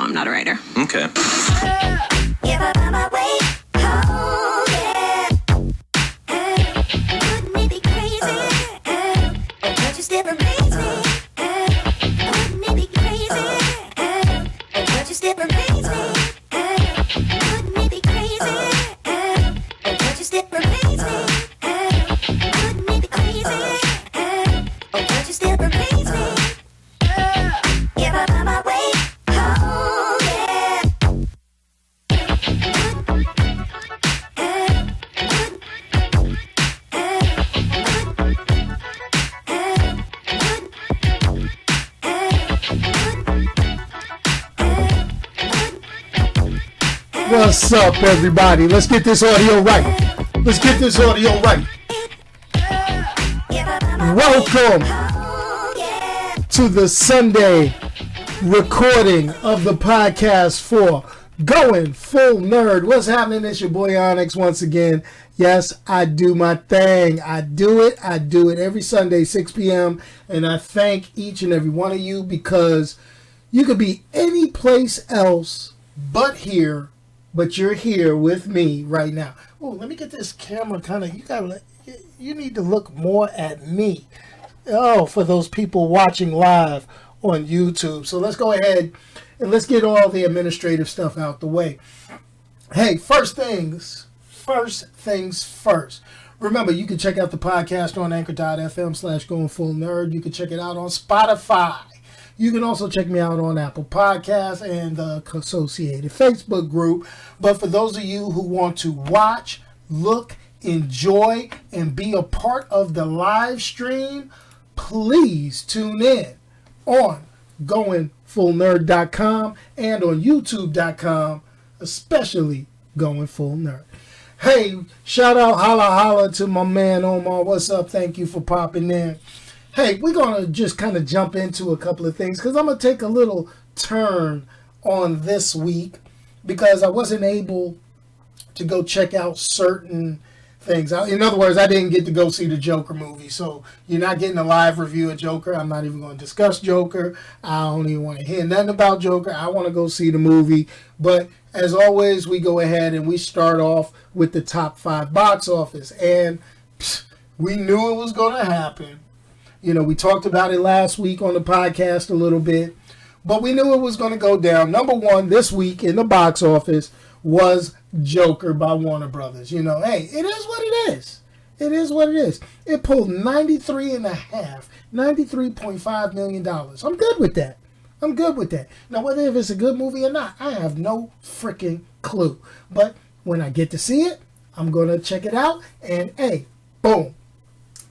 I'm not a writer. Okay. What's up, everybody? Let's get this audio right. Welcome to the Sunday recording of the podcast for Going Full Nerd. What's happening? It's your boy Onyx once again. Yes, I do my thing. I do it every Sunday, 6 p.m. And I thank each and every one of you because you could be any place else but here. But you're here with me right now. Oh, let me get this camera you need to look more at me. Oh, for those people watching live on YouTube. So let's go ahead and let's get all the administrative stuff out the way. Hey, first things first. Remember, you can check out the podcast on anchor.fm/goingfullnerd. You can check it out on Spotify. You can also check me out on Apple Podcasts and the associated Facebook group. But for those of you who want to watch, look, enjoy, and be a part of the live stream, please tune in on goingfullnerd.com and on youtube.com, especially Going Full Nerd. Hey, shout out, holla to my man Omar. What's up? Thank you for popping in. Hey, we're going to just kind of jump into a couple of things because I'm going to take a little turn on this week because I wasn't able to go check out certain things. In other words, I didn't get to go see the Joker movie. So you're not getting a live review of Joker. I'm not even going to discuss Joker. I don't even want to hear nothing about Joker. I want to go see the movie. But as always, we go ahead and we start off with the top 5 box office. And we knew it was going to happen. You know, we talked about it last week on the podcast a little bit, but we knew it was going to go down. Number 1 this week in the box office was Joker by Warner Brothers. You know, hey, it is what it is. It is what it is. It pulled $93.5 million. I'm good with that. Now, whether if it's a good movie or not, I have no freaking clue. But when I get to see it, I'm going to check it out, and hey, boom,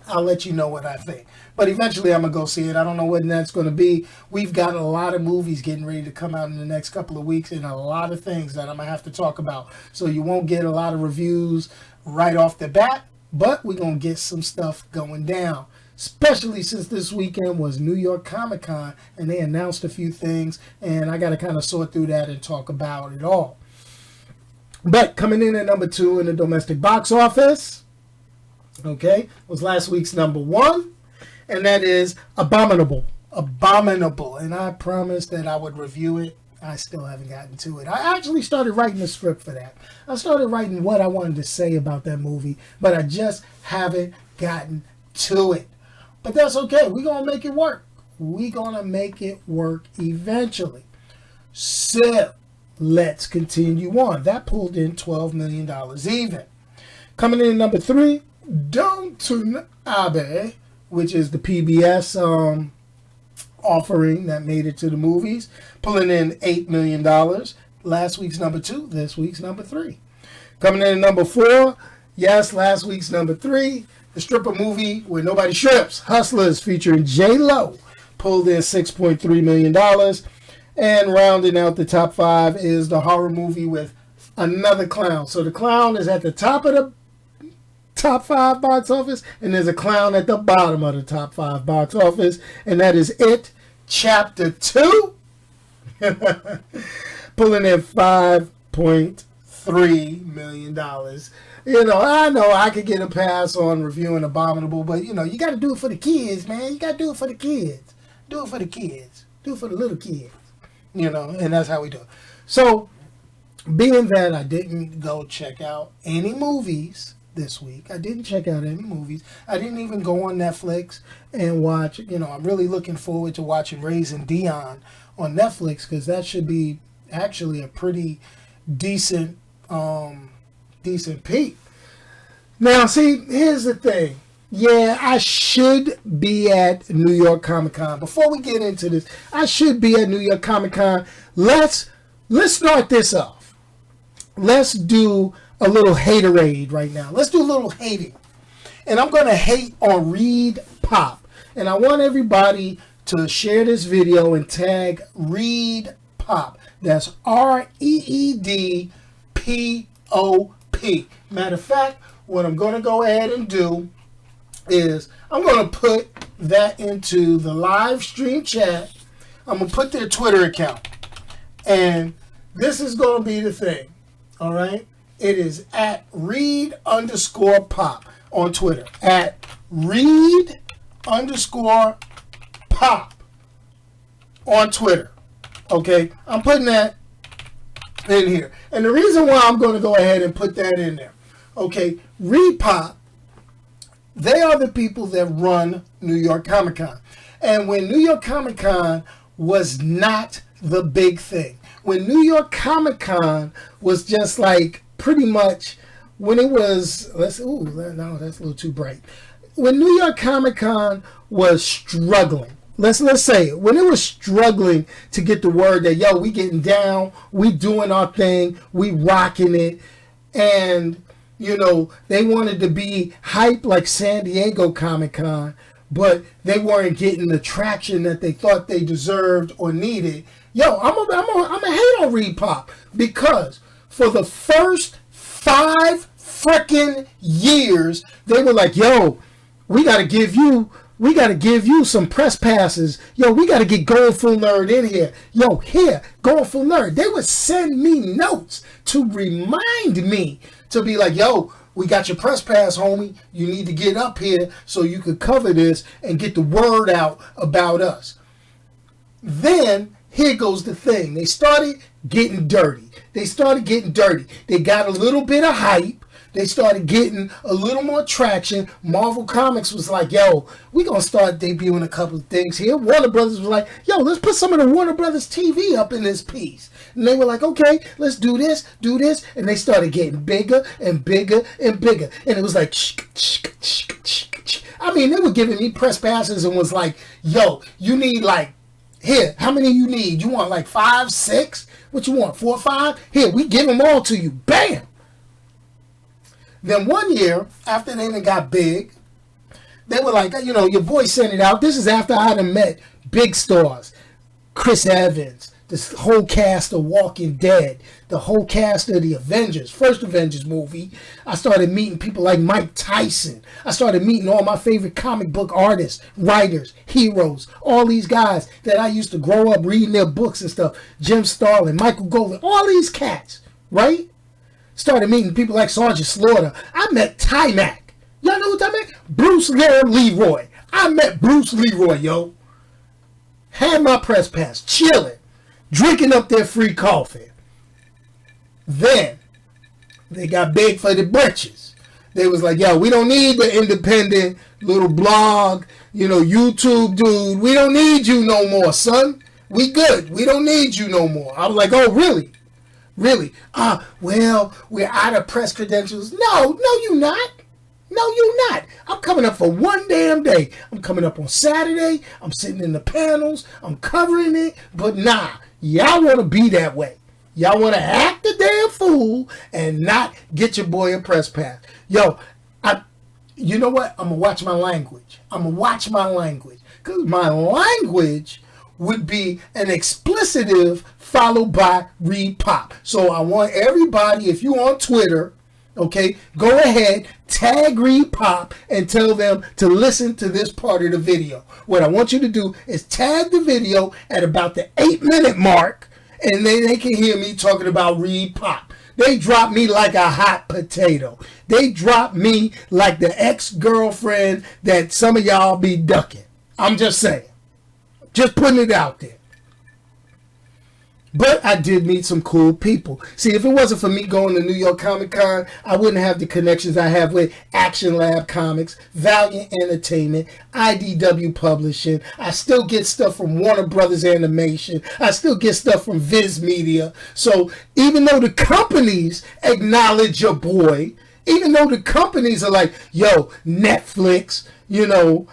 I'll let you know what I think. But eventually I'm going to go see it. I don't know when that's going to be. We've got a lot of movies getting ready to come out in the next couple of weeks and a lot of things that I'm going to have to talk about. So you won't get a lot of reviews right off the bat, but we're going to get some stuff going down. Especially since this weekend was New York Comic Con and they announced a few things and I got to kind of sort through that and talk about it all. But coming in at number 2 in the domestic box office, okay, was last week's number 1. And that is Abominable. And I promised that I would review it. I still haven't gotten to it. I actually started writing the script for that. I started writing what I wanted to say about that movie, but I just haven't gotten to it. But that's okay. We're going to make it work. We're going to make it work eventually. So, let's continue on. That pulled in $12 million even. Coming in at number 3, Downton Abbey, which is the PBS offering that made it to the movies, pulling in $8 million. Last week's number 2, this week's number 3. Coming in at number 4, yes, last week's number 3, the stripper movie where nobody strips, Hustlers, featuring J-Lo, pulled in $6.3 million. And rounding out the top 5 is the horror movie with another clown. So the clown is at the top of the top 5 box office, and there's a clown at the bottom of the top 5 box office, and that is It Chapter 2, pulling in $5.3 million. You know I could get a pass on reviewing Abominable, but you got to do it for the kids, man. You got to do it for the kids. Do it for the kids. Do it for the little kids. and that's how we do it. So, being that I didn't go check out any movies this week, I didn't check out any movies. I didn't even go on Netflix and watch, I'm really looking forward to watching Raising Dion on Netflix, because that should be actually a pretty decent peep. Now, see, here's the thing. Yeah, I should be at New York Comic Con. Before we get into this, I should be at New York Comic Con. Let's start this off. Let's do a little haterade right now. Let's do a little hating. And I'm going to hate on Reed Pop. And I want everybody to share this video and tag Reed Pop. That's REEDPOP. Matter of fact, what I'm going to go ahead and do is I'm going to put that into the live stream chat. I'm going to put their Twitter account. And this is going to be the thing. All right? It is at Reed_Pop on Twitter. At Reed_Pop on Twitter. Okay? I'm putting that in here. And the reason why I'm going to go ahead and put that in there. Okay? Reed Pop, they are the people that run New York Comic Con. And when New York Comic Con was not the big thing, when New York Comic Con was just like pretty much when it was, that's a little too bright. When New York Comic Con was struggling, let's say it, when it was struggling to get the word that, yo, we getting down, we doing our thing, we rocking it, and they wanted to be hype like San Diego Comic Con, but they weren't getting the traction that they thought they deserved or needed. Yo, I'm a hate on Reed Pop, because for the first 5 freaking years, they were like, yo, we got to give you some press passes. Yo, we got to get Going Full Nerd in here. Yo, here, Going Full Nerd. They would send me notes to remind me to be like, yo, we got your press pass, homie. You need to get up here so you could cover this and get the word out about us. Then, here goes the thing. They started getting dirty. They got a little bit of hype. They started getting a little more traction. Marvel Comics was like, yo, we going to start debuting a couple of things here. Warner Brothers was like, yo, let's put some of the Warner Brothers TV up in this piece. And they were like, okay, let's do this. And they started getting bigger and bigger and bigger. And it was like, I mean, they were giving me press passes and was like, yo, you need like, here, how many you need? You want like 5, 6? What you want, 4 or 5? Here, we give them all to you. Bam! Then one year, after they got big, they were like, your boy sent it out. This is after I had met big stars. Chris Evans, this whole cast of Walking Dead, the whole cast of the Avengers, first Avengers movie. I started meeting people like Mike Tyson. I started meeting all my favorite comic book artists, writers, heroes, all these guys that I used to grow up reading their books and stuff. Jim Starlin, Michael Golden, all these cats, right? Started meeting people like Sergeant Slaughter. I met Ty-Mac. Y'all know who Ty-Mac? Bruce Leroy. I met Bruce Leroy, yo. Had my press pass, chilling, drinking up their free coffee. Then, they got big for the britches. They was like, yo, we don't need the independent little blog, YouTube dude. We don't need you no more, son. We good. We don't need you no more. I was like, oh, really? Really? Well, we're out of press credentials. No, you're not. No, you're not. I'm coming up for one damn day. I'm coming up on Saturday. I'm sitting in the panels. I'm covering it. But nah, y'all want to be that way. Y'all want to act the damn fool and not get your boy a press pass. Yo, you know what? I'm going to watch my language. Because my language would be an explicitive followed by Reed Pop. So I want everybody, if you on Twitter, okay, go ahead, tag Reed Pop and tell them to listen to this part of the video. What I want you to do is tag the video at about the 8-minute mark, and then they can hear me talking about Reed Pop. They drop me like a hot potato. They drop me like the ex-girlfriend that some of y'all be ducking. I'm just saying. Just putting it out there. But I did meet some cool people. See, if it wasn't for me going to New York Comic Con, I wouldn't have the connections I have with Action Lab Comics, Valiant Entertainment, IDW Publishing. I still get stuff from Warner Brothers Animation. I still get stuff from Viz Media. So even though the companies acknowledge your boy, even though the companies are like, yo, Netflix, you know,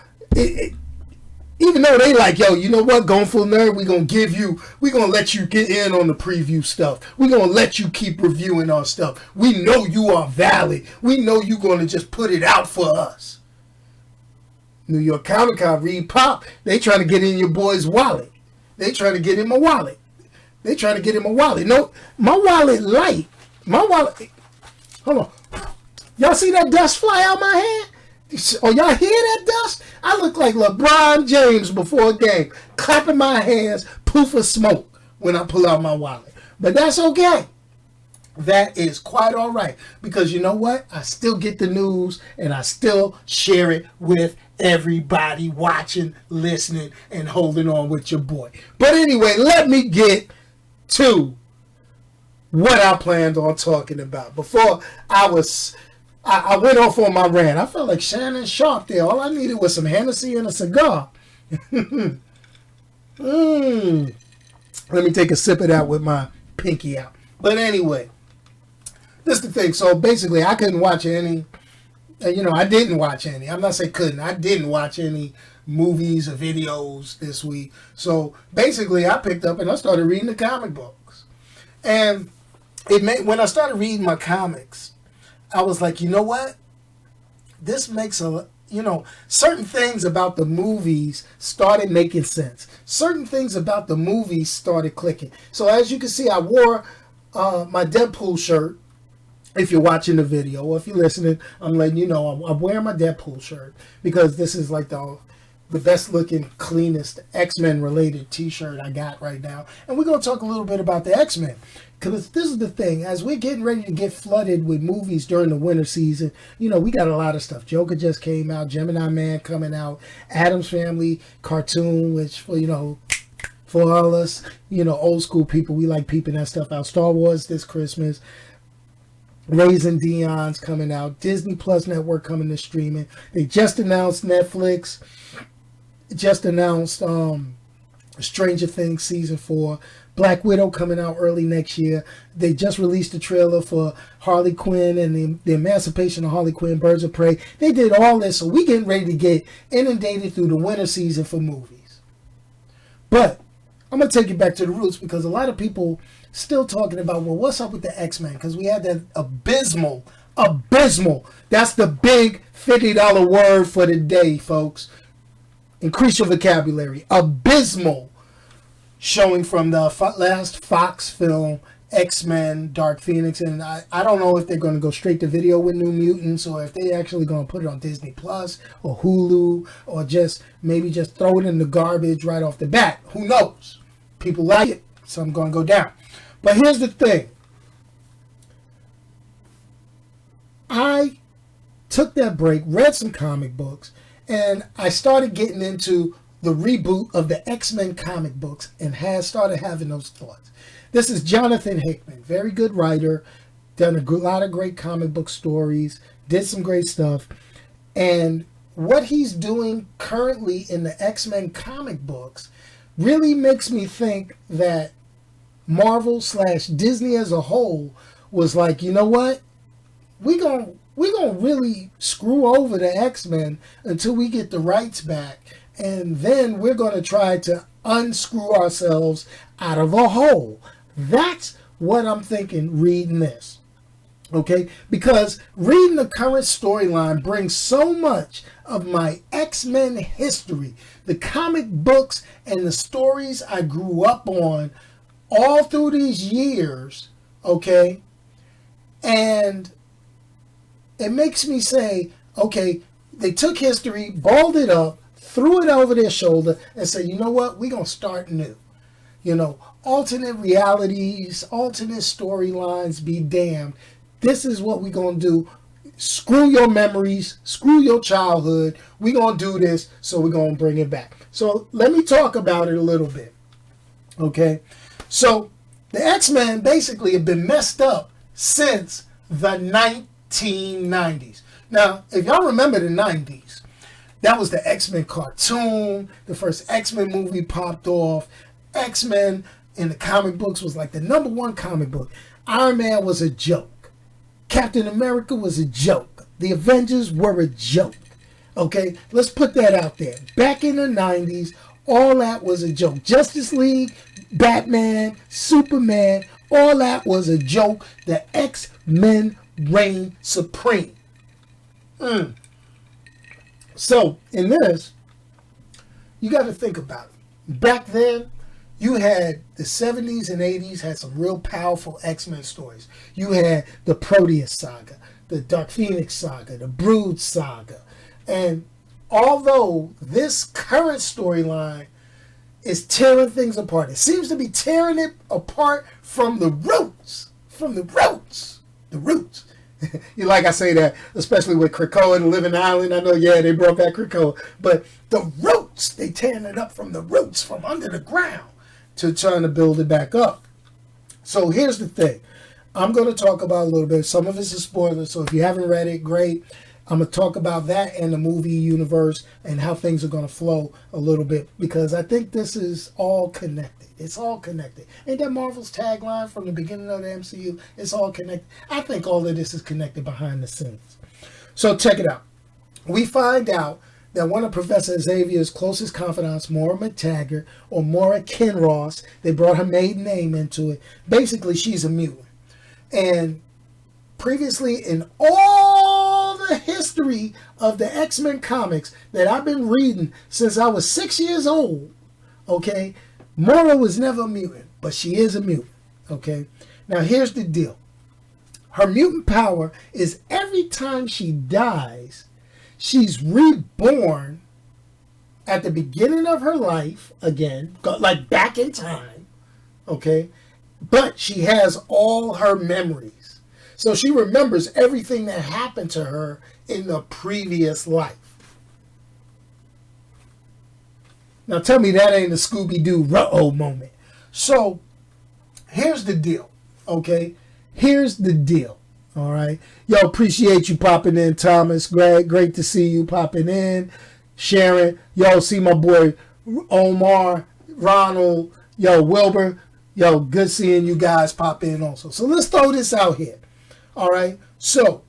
even though they like, yo, you know what, Going Full Nerd, we're going to let you get in on the preview stuff. We're going to let you keep reviewing our stuff. We know you are valid. We know you're going to just put it out for us. New York Comic Con, Reed Pop, they trying to get in your boy's wallet. They trying to get in my wallet. They trying to get in my wallet. No, my wallet light. My wallet, hold on. Y'all see that dust fly out my hand? Oh, y'all hear that dust? I look like LeBron James before a game, clapping my hands, poof of smoke when I pull out my wallet. But that's okay. That is quite all right. Because you know what? I still get the news and I still share it with everybody watching, listening, and holding on with your boy. But anyway, let me get to what I planned on talking about. Before I went off on my rant. I felt like Shannon Sharp there. All I needed was some Hennessy and a cigar. Let me take a sip of that with my pinky out. But anyway, this is the thing. So basically, I couldn't watch any, I didn't watch any. I'm not saying couldn't. I didn't watch any movies or videos this week. So basically, I picked up and I started reading the comic books. And when I started reading my comics, I was like, you know what? This makes certain things about the movies started making sense. Certain things about the movies started clicking. So as you can see, I wore my Deadpool shirt. If you're watching the video or if you're listening, I'm letting you know I'm wearing my Deadpool shirt because this is like the best looking, cleanest X-Men related t-shirt I got right now. And we're going to talk a little bit about the X-Men. Because this is the thing, as we're getting ready to get flooded with movies during the winter season, we got a lot of stuff. Joker just came out, Gemini Man coming out, Addams Family cartoon, which for all us, old school people, we like peeping that stuff out. Star Wars this Christmas, Raising Dion's coming out, Disney Plus Network coming to streaming. They just announced Netflix, just announced Stranger Things Season 4, Black Widow coming out early next year. They just released the trailer for Harley Quinn and the Emancipation of Harley Quinn, Birds of Prey. They did all this, so we getting ready to get inundated through the winter season for movies. But I'm going to take you back to the roots because a lot of people still talking about, well, what's up with the X-Men? Because we had that abysmal, that's the big $50 word for the day, folks. Increase your vocabulary. Abysmal showing from the last Fox film, X-Men, Dark Phoenix. And I don't know if they're going to go straight to video with New Mutants or if they're actually going to put it on Disney Plus or Hulu or maybe just throw it in the garbage right off the bat. Who knows? People like it, so I'm going to go down. But here's the thing. I took that break, read some comic books, and I started getting into the reboot of the X-Men comic books and started having those thoughts. This is Johnathan Hickman, very good writer, done a lot of great comic book stories, did some great stuff. And what he's doing currently in the X-Men comic books really makes me think that Marvel/Disney as a whole was like, you know what? We're gonna really screw over the X-Men until we get the rights back. And then we're going to try to unscrew ourselves out of a hole. That's what I'm thinking reading this. Okay? Because reading the current storyline brings so much of my X-Men history, the comic books and the stories I grew up on all through these years. Okay? And it makes me say, okay, they took history, balled it up, threw it over their shoulder and said, you know what, we're going to start new. Alternate realities, alternate storylines, be damned. This is what we're going to do. Screw your memories, screw your childhood. We're going to do this, so we're going to bring it back. So let me talk about it a little bit. Okay? So The X-Men basically have been messed up since the 1990s. Now, if y'all remember the 90s, that was the X-Men cartoon. The first X-Men movie popped off. X-Men in the comic books was like the #1 comic book. Iron Man was a joke. Captain America was a joke. The Avengers were a joke. Okay, let's put that out there. Back in the 90s, all that was a joke. Justice League, Batman, Superman, all that was a joke. The X-Men reigned supreme. So, in this, you got to think about it. Back then, you had the 70s and 80s had some real powerful X-Men stories. You had the Proteus saga, the Dark Phoenix saga, the Brood saga. And although this current storyline is tearing things apart, it seems to be tearing it apart from the roots. From the roots. The roots. You like I say that, especially with Krakoa and Living Island. I know, yeah, they brought back Krakoa. But the roots, they tearing it up from the roots, from under the ground, to trying to build it back up. So here's the thing. I'm going to talk about a little bit. Some of it's a spoiler, so if you haven't read it, great. I'm going to talk about that in the movie universe and how things are going to flow a little bit, because I think this is all connected. It's all connected. Ain't that Marvel's tagline from the beginning of the MCU? It's all connected. I think all of this is connected behind the scenes. So check it out. We find out that one of Professor Xavier's closest confidants, Moira McTaggart, or Moira Kinross, they brought her maiden name into it. Basically, she's a mutant. And previously in all the history of the X-Men comics that I've been reading since I was 6 years old, okay, Moira was never a mutant, but she is a mutant, okay? Now, here's the deal. Her mutant power is every time she dies, she's reborn at the beginning of her life again, like back in time, okay? But she has all her memories. So she remembers everything that happened to her in the previous life. Now tell me that ain't a Scooby-Doo ruh-oh moment. So here's the deal, okay? Here's the deal, all right? Yo, appreciate you popping in, Thomas. Great to see you popping in. Sharon, yo, see my boy Omar, Ronald, yo, Wilbur. Yo, good seeing you guys pop in also. So let's throw this out here, all right? So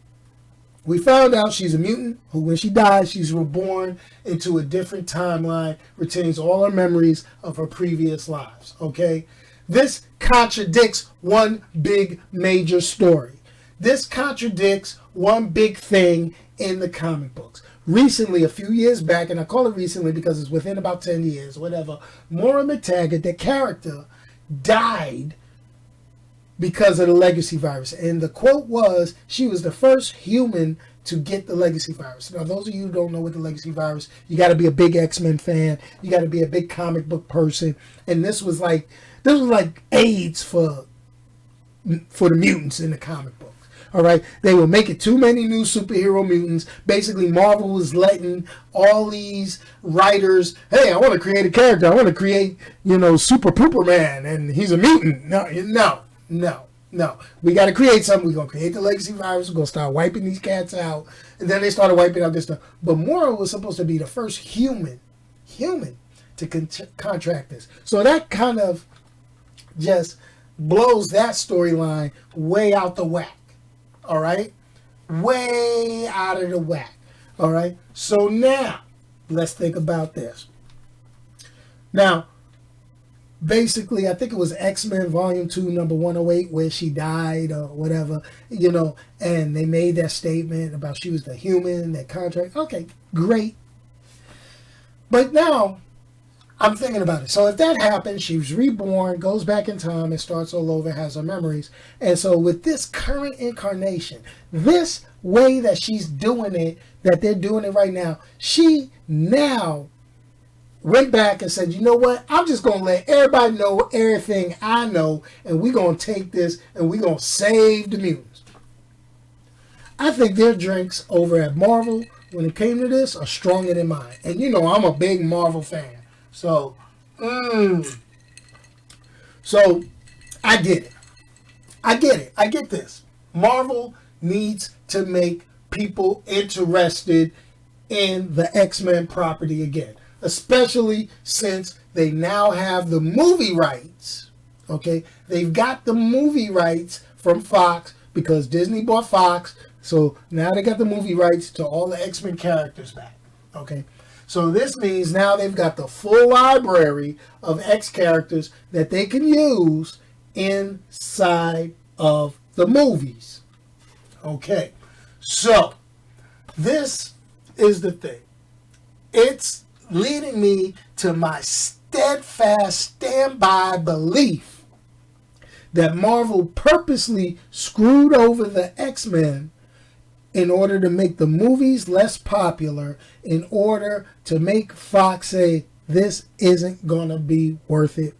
we found out she's a mutant who, when she dies, she's reborn into a different timeline, retains all her memories of her previous lives, okay? This contradicts one big major story. This contradicts one big thing in the comic books. Recently, a few years back, and I call it recently because it's within about 10 years, whatever, Moira McTaggart, the character, died because of the legacy virus. And the quote was, she was the first human to get the legacy virus. Now, those of you who don't know what the legacy virus, you got to be a big X-Men fan. You got to be a big comic book person. And this was like AIDS for the mutants in the comic books. All right, they were making too many new superhero mutants. Basically, Marvel was letting all these writers, hey, I want to create a character. I want to create, Super Pooper Man, and he's a mutant. No. We got to create something. We're going to create the legacy virus. We're going to start wiping these cats out. And then they started wiping out this stuff. But Moira was supposed to be the first human to contract this. So that kind of just blows that storyline way out the whack. All right? Way out of the whack. All right? So now, let's think about this. Now, basically, I think it was X-Men Volume 2, number 108, where she died or whatever, and they made that statement about she was the human, that contract. Okay, great. But now, I'm thinking about it. So if that happens, she was reborn, goes back in time, and starts all over, has her memories. And so with this current incarnation, this way that she's doing it, that they're doing it right now, she now went back and said, you know what? I'm just going to let everybody know everything I know, and we're going to take this, and we're going to save the mutants. I think their drinks over at Marvel, when it came to this, are stronger than mine. And I'm a big Marvel fan. So I I get it. I get it. I get this. Marvel needs to make people interested in the X-Men property again, especially since they now have the movie rights. Okay, they've got the movie rights from Fox because Disney bought Fox, so now they got the movie rights to all the X-Men characters back. Okay, so this means now they've got the full library of X characters that they can use inside of the movies. Okay, so this is the thing. It's leading me to my steadfast standby belief that Marvel purposely screwed over the X-Men in order to make the movies less popular, in order to make Fox say, this isn't going to be worth it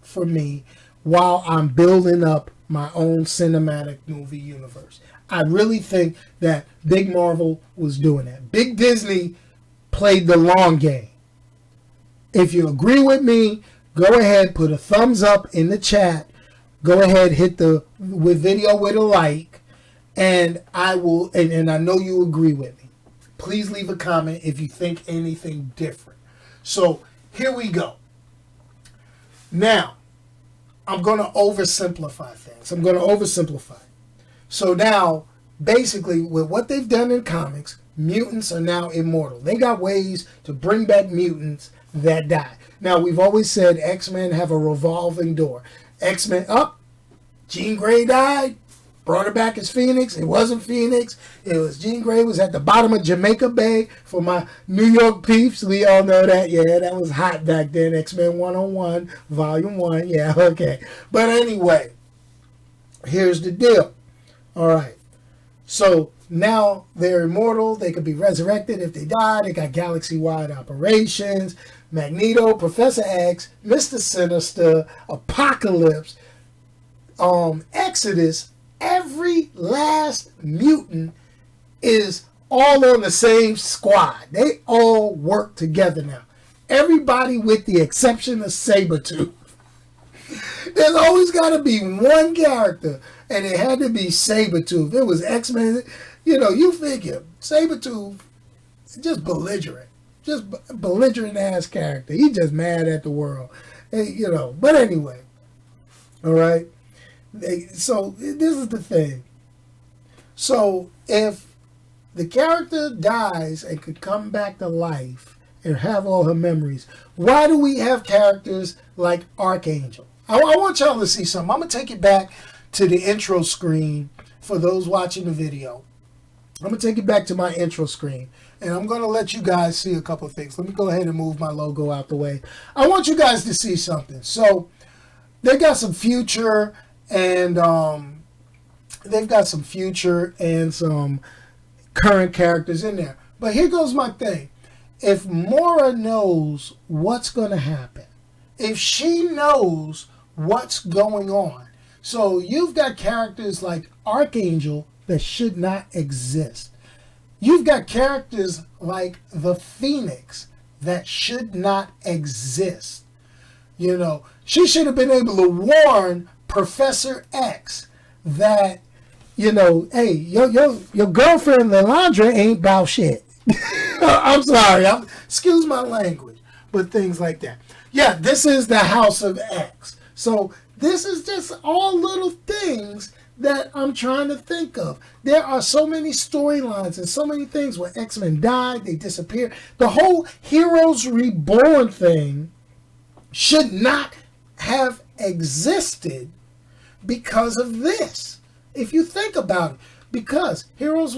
for me while I'm building up my own cinematic movie universe. I really think that Big Marvel was doing that. Big Disney played the long game. If you agree with me, go ahead, put a thumbs up in the chat. Go ahead, hit the video with a like, and I will, and I know you agree with me. Please leave a comment if you think anything different. So here we go. Now, I'm going to oversimplify things. So now, basically, with what they've done in comics, mutants are now immortal. They got ways to bring back mutants that die. Now, we've always said X-Men have a revolving door. X-Men up, Jean Grey died, brought her back as Phoenix. It wasn't Phoenix. It was Jean Grey was at the bottom of Jamaica Bay for my New York peeps. We all know that. Yeah, that was hot back then. X-Men 101, Volume 1. Yeah, okay. But anyway, here's the deal. All right. So now they're immortal. They could be resurrected if they die. They got galaxy-wide operations. Magneto, Professor X, Mr. Sinister, Apocalypse, Exodus. Every last mutant is all on the same squad. They all work together now. Everybody with the exception of Sabretooth. There's always got to be one character, and it had to be Sabretooth. It was X-Men. You know, you figure Sabretooth, just belligerent. Just belligerent ass character. He's just mad at the world. You know, but anyway. All right. So this is the thing. So if the character dies and could come back to life and have all her memories, why do we have characters like Archangel? I want y'all to see something. I'm going to take it back to the intro screen for those watching the video. I'm going to take it back to my intro screen, and I'm going to let you guys see a couple of things. Let me go ahead and move my logo out the way. I want you guys to see something. So they got some future, and they've got some future and some current characters in there. But here goes my thing. If Mora knows what's going to happen, if she knows what's going on, so you've got characters like Archangel that should not exist. You've got characters like the Phoenix that should not exist. You know, she should have been able to warn Professor X that, you know, hey, your girlfriend Lilandra ain't about shit. I'm sorry, excuse my language, but things like that. Yeah, this is the House of X. So this is just all little things that I'm trying to think of. There are so many storylines and so many things where X-Men died, they disappeared. The whole Heroes Reborn thing should not have existed because of this. If you think about it, because Heroes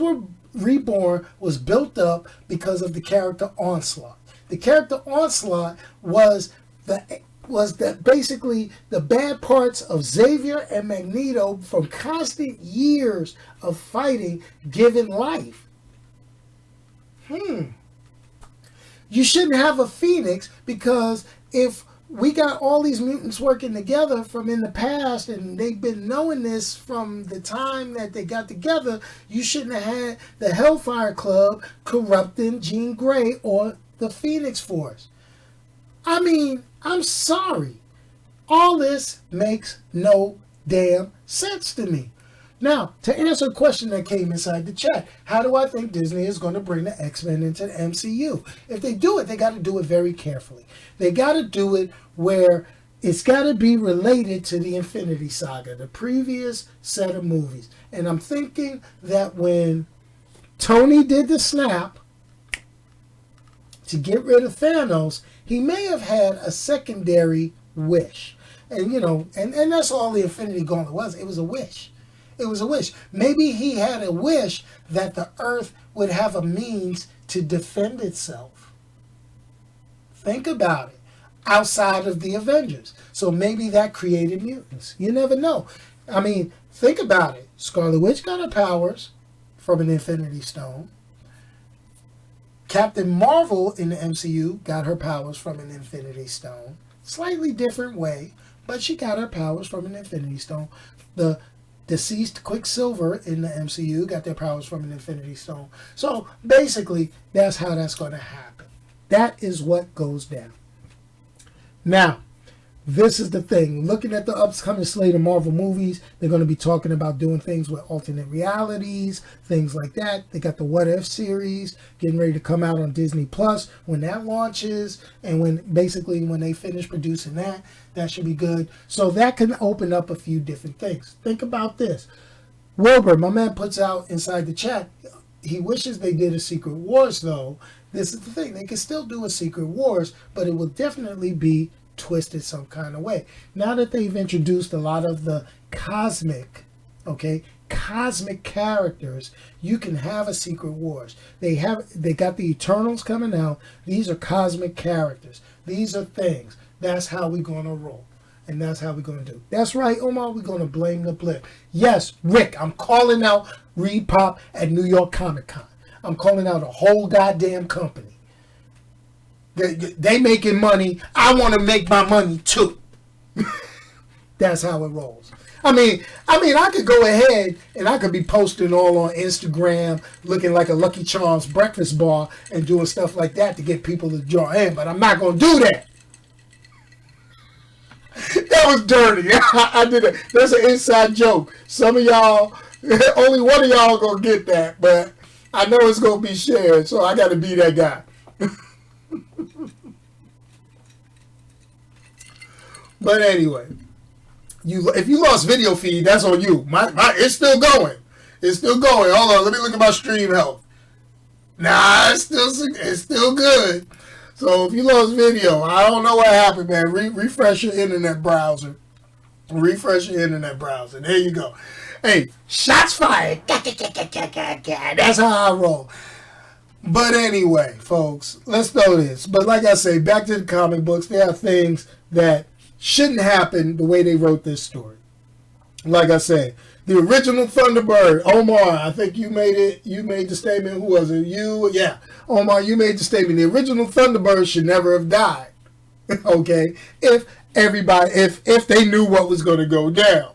Reborn was built up because of the character Onslaught. The character Onslaught was basically the bad parts of Xavier and Magneto from constant years of fighting given life. You shouldn't have a Phoenix, because if we got all these mutants working together from in the past, and they've been knowing this from the time that they got together, you shouldn't have had the Hellfire Club corrupting Jean Grey or the Phoenix Force. I mean, I'm sorry. All this makes no damn sense to me. Now, to answer a question that came inside the chat, how do I think Disney is going to bring the X-Men into the MCU? If they do it, they got to do it very carefully. They got to do it where it's got to be related to the Infinity Saga, the previous set of movies. And I'm thinking that when Tony did the snap to get rid of Thanos, he may have had a secondary wish. And, you know, and that's all the Infinity Gauntlet was. It was a wish. It was a wish. Maybe he had a wish that the Earth would have a means to defend itself. Think about it. Outside of the Avengers. So maybe that created mutants. You never know. I mean, think about it. Scarlet Witch got her powers from an Infinity Stone. Captain Marvel in the MCU got her powers from an Infinity Stone. Slightly different way, but she got her powers from an Infinity Stone. The deceased Quicksilver in the MCU got their powers from an Infinity Stone. So basically, that's how that's going to happen. That is what goes down. Now, this is the thing. Looking at the upcoming slate of Marvel movies, they're going to be talking about doing things with alternate realities, things like that. They got the What If series getting ready to come out on Disney Plus when that launches, and when they finish producing that, that should be good. So that can open up a few different things. Think about this. Wilbur, my man, puts out inside the chat, he wishes they did a Secret Wars, though. This is the thing. They can still do a Secret Wars, but it will definitely be twisted some kind of way. Now that they've introduced a lot of the cosmic characters, you can have a Secret Wars. They got the Eternals coming out. These are cosmic characters. These are things. That's how we're going to roll. And that's how we're going to do. That's right, Omar, we're going to blame the blip. Yes, Rick, I'm calling out Reed Pop at New York Comic Con. I'm calling out a whole goddamn company. They making money. I want to make my money too. That's how it rolls. I mean, I could go ahead and I could be posting all on Instagram, looking like a Lucky Charms breakfast bar and doing stuff like that to get people to join in, but I'm not going to do that. That was dirty. I did it. That's an inside joke. Some of y'all, only one of y'all gonna get that, but I know it's gonna be shared, so I got to be that guy. But anyway, if you lost video feed, that's on you. It's still going. It's still going. Hold on, let me look at my stream health. Nah, it's still good. So if you lost video, I don't know what happened, man. Refresh your internet browser. Refresh your internet browser. There you go. Hey, shots fired. That's how I roll. But anyway, folks, let's throw this. But like I say, back to the comic books. There are things that shouldn't happen the way they wrote this story. Like I said, the original Thunderbird, Omar, I think you made it. You made the statement. Who was it? You? Yeah. Omar, you made the statement. The original Thunderbird should never have died. Okay? If they knew what was going to go down.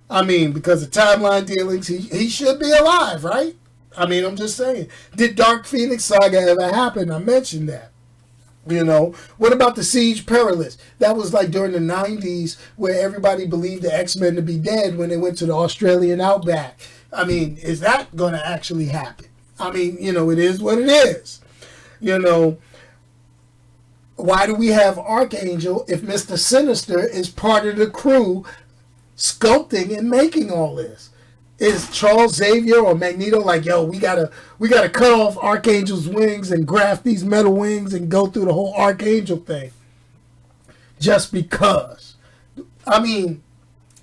I mean, because of timeline dealings, he should be alive, right? I mean, I'm just saying. Did Dark Phoenix Saga ever happen? I mentioned that. You know, what about the Siege Perilous? That was like during the 90s where everybody believed the X-Men to be dead when they went to the Australian outback. I mean, is that going to actually happen? I mean, you know, it is what it is. You know, why do we have Archangel if Mr. Sinister is part of the crew sculpting and making all this? Is Charles Xavier or Magneto like, yo, we gotta cut off Archangel's wings and graft these metal wings and go through the whole Archangel thing? Just because. I mean,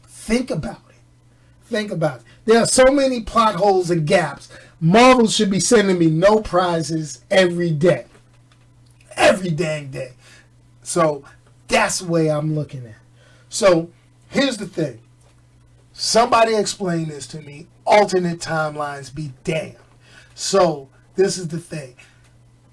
think about it. Think about it. There are so many plot holes and gaps. Marvel should be sending me no prizes every day. Every dang day. So that's the way I'm looking at it. So here's the thing. Somebody explain this to me. Alternate timelines be damned. So, this is the thing.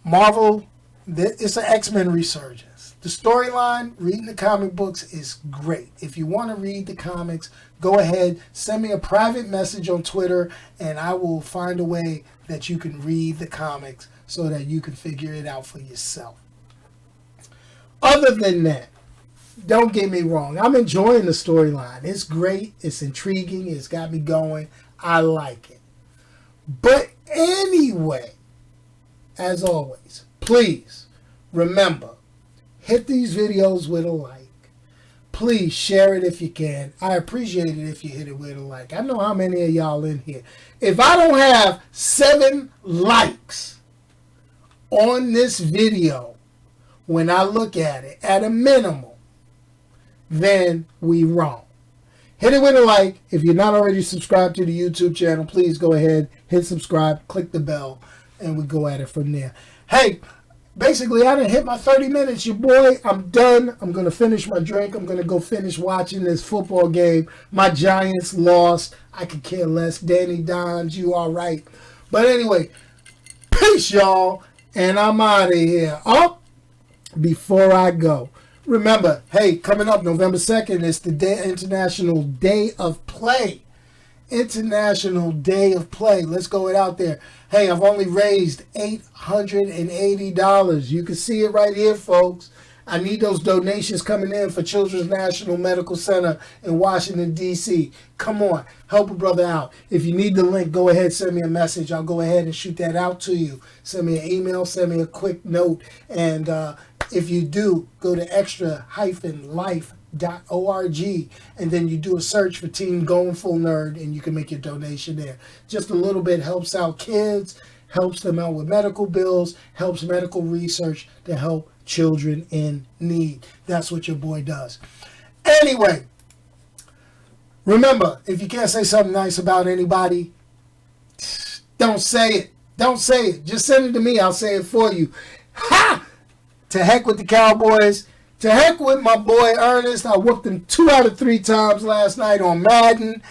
Marvel, it's an X-Men resurgence. The storyline, reading the comic books is great. If you want to read the comics, go ahead, send me a private message on Twitter, and I will find a way that you can read the comics so that you can figure it out for yourself. Other than that, don't get me wrong. I'm enjoying the storyline. It's great. It's intriguing. It's got me going. I like it. But anyway, as always, please remember, hit these videos with a like. Please share it if you can. I appreciate it if you hit it with a like. I know how many of y'all in here. If I don't have 7 likes on this video when I look at it, at a minimum, then we wrong. Hit it with a like. If you're not already subscribed to the YouTube channel, please go ahead, hit subscribe, click the bell, and we go at it from there. Hey, basically, I done hit my 30 minutes, your boy. I'm done. I'm going to finish my drink. I'm going to go finish watching this football game. My Giants lost. I could care less. Danny Dimes, you all right. But anyway, peace, y'all. And I'm out of here. Oh, before I go, remember, hey, coming up November 2nd, it's the International Day of Play. International Day of Play. Let's go it out there. Hey, I've only raised $880. You can see it right here, folks. I need those donations coming in for Children's National Medical Center in Washington, D.C. Come on, help a brother out. If you need the link, go ahead, send me a message. I'll go ahead and shoot that out to you. Send me an email, send me a quick note. And if you do, go to extra-life.org, and then you do a search for Team Going Full Nerd, and you can make your donation there. Just a little bit helps out kids, helps them out with medical bills, helps medical research to help children in need. That's what your boy does. Anyway, remember, if you can't say something nice about anybody, don't say it. Don't say it. Just send it to me. I'll say it for you. Ha! To heck with the Cowboys. To heck with my boy Ernest. I whooped him 2 out of 3 times last night on Madden.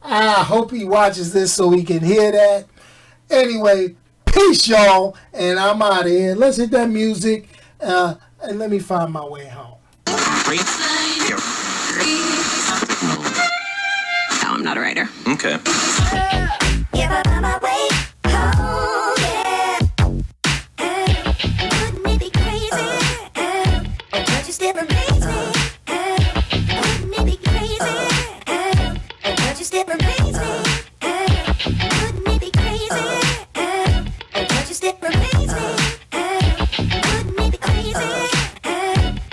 I hope he watches this so he can hear that. Anyway, peace, y'all. And I'm out of here. Let's hit that music. And let me find my way home. No, I'm not a writer. Okay. If I find my way home, yeah. Wouldn't it be crazy? Don't you still amaze me? Wouldn't it be crazy? Don't you still amaze me? Wouldn't it be crazy? Don't you still amaze me? Wouldn't it be crazy?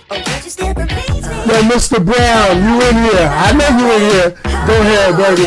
Don't you still amaze me? Yo, Mr. Brown, you in here. I know you in here. Go ahead, baby.